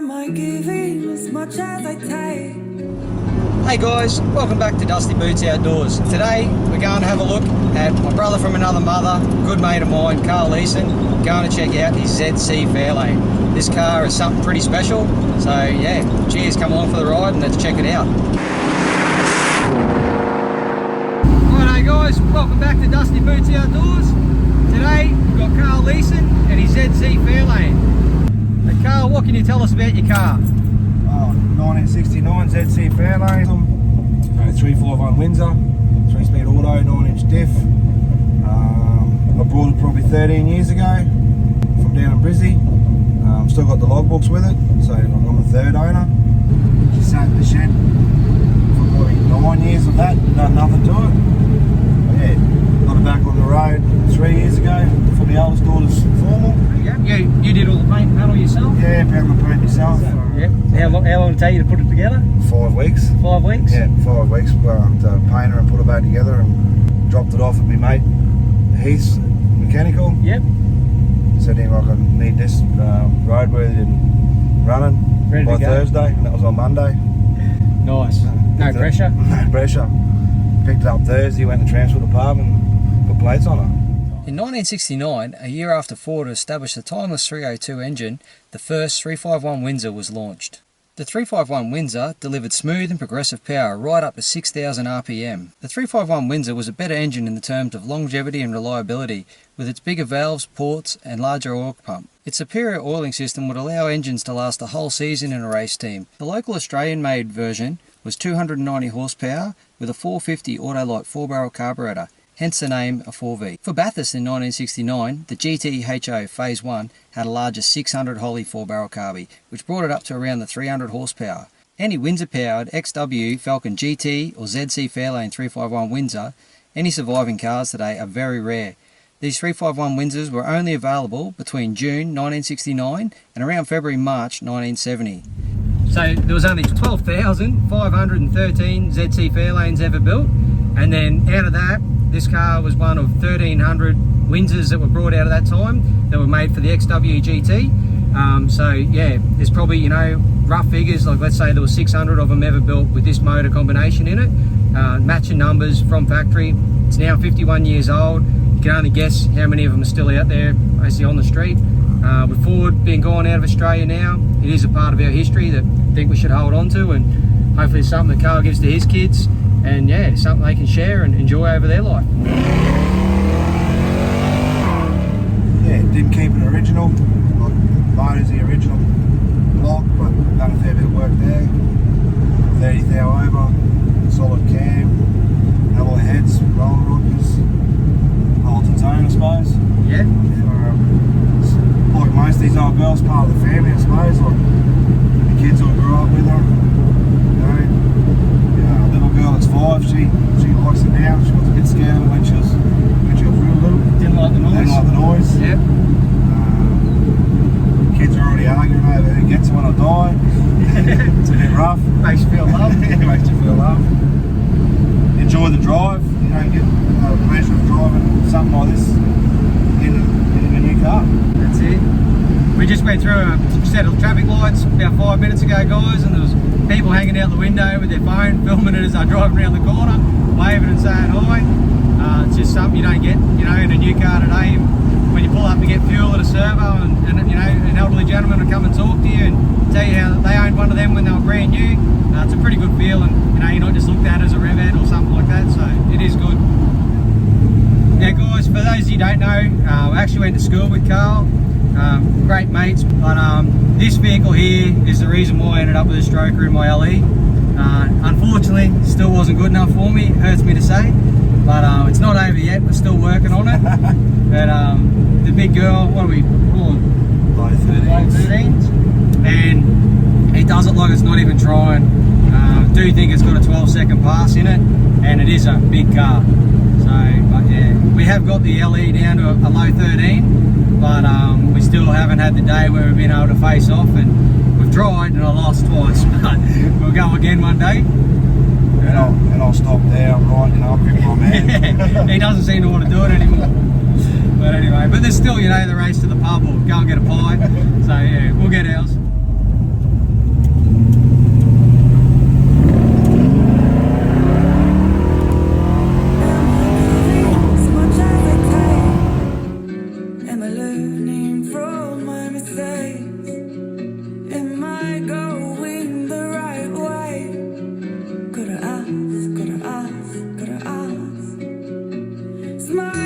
am I giving as much as I take? Hey guys, welcome back to Dusty Boots Outdoors. Today we're going to have a look at my brother from another mother, good mate of mine, Carl Leeson, going to check out his ZC Fairlane. This car is something pretty special, so yeah, cheers, come along for the ride and let's check it out. Righto guys, welcome back to Dusty Boots Outdoors. Today we've got Carl Leeson and his ZC Fairlane. Hey Carl, what can you tell us about your car? 1969 ZC Fairlane, 351 Windsor, 3-speed auto, 9-inch diff. I brought it probably 13 years ago from down in Brizzy. Still got the logbooks with it, so I'm the third owner. Just sat in the shed for probably 9 years of that, done nothing to it. But yeah, got it back on the road 3 years ago for my eldest daughter's formal. Yeah, you did all the paint and panel yourself? Yeah, pound the paint myself. Yeah. How long did it take you to put it together? 5 weeks. 5 weeks? Yeah, 5 weeks. To paint her and put it back together and dropped it off at my mate Heath's Mechanical. Yep. Said to him I need this roadworthy and running by Thursday, and that was on Monday. Nice. No pressure? No pressure. Picked it up Thursday, went to the transport department and put plates on it. In 1969, a year after Ford established the timeless 302 engine, the first 351 Windsor was launched. The 351 Windsor delivered smooth and progressive power right up to 6,000 RPM. The 351 Windsor was a better engine in the terms of longevity and reliability, with its bigger valves, ports and larger oil pump. Its superior oiling system would allow engines to last a whole season in a race team. The local Australian-made version was 290 horsepower with a 450 Autolite 4-barrel carburetor, hence the name a 4V. For Bathurst in 1969, the GTHO Phase 1 had a larger 600 Holly 4-barrel carby, which brought it up to around the 300 horsepower. Any Windsor-powered XW, Falcon GT or ZC Fairlane 351 Windsor, any surviving cars today are very rare. These 351 Windsors were only available between June 1969 and around February-March 1970. So there was only 12,513 ZC Fairlanes ever built, and then out of that, this car was one of 1,300 Windsors that were brought out of that time that were made for the XW GT. So yeah, there's probably, you know, rough figures, like let's say there were 600 of them ever built with this motor combination in it. Matching numbers from factory. It's now 51 years old. You can only guess how many of them are still out there, basically on the street. With Ford being gone out of Australia now, it is a part of our history that I think we should hold on to, and hopefully it's something that Carl gives to his kids. And yeah, something they can share and enjoy over their life. Yeah, didn't keep it original. Motor's the original block, but done a fair bit of work there. 30 thou over, solid cam, alloy heads, roller rockers, holds its own I suppose. Yeah. Like most of these old girls, part of the family I suppose, like the kids all grew up with her. Girl that's 5, she likes it now. She was a bit scared when she was real little. Didn't like the noise. Didn't like the noise. Yep. Kids are already arguing over who gets it when I die. It's a bit rough. Makes you feel loved. Makes you feel loved. Enjoy the drive. You don't get the pleasure of driving something like this in a new car. That's it. We just went through a set of traffic lights about 5 minutes ago, guys, and there was people hanging out the window with their phone, filming it as they're driving around the corner, waving and saying hi. It's just something you don't get, you know, in a new car today. When you pull up to get fuel at a servo, and you know, an elderly gentleman will come and talk to you and tell you how they owned one of them when they were brand new. It's a pretty good feel, and you know, you're not just looked at as a rev ad or something like that. So it is good. Now, guys, for those of you who don't know, I actually went to school with Carl. Great mates, but this vehicle here is the reason why I ended up with a stroker in my LE. Unfortunately, still wasn't good enough for me, hurts me to say, but it's not over yet, we're still working on it. But the big girl, what do we call it? Low 13s. And it does it like it's not even trying. Do think it's got a 12-second pass in it, and it is a big car. So, but yeah, we have got the LE down to a low 13, but we still haven't had the day where we've been able to face off, and we've tried and I lost twice, but we'll go again one day. And I'll stop there, I'm right, you know, I'll grip my man. He doesn't seem to want to do it anymore. But anyway, but there's still, you know, the race to the pub or go and get a pie. So yeah, we'll get ours. smile.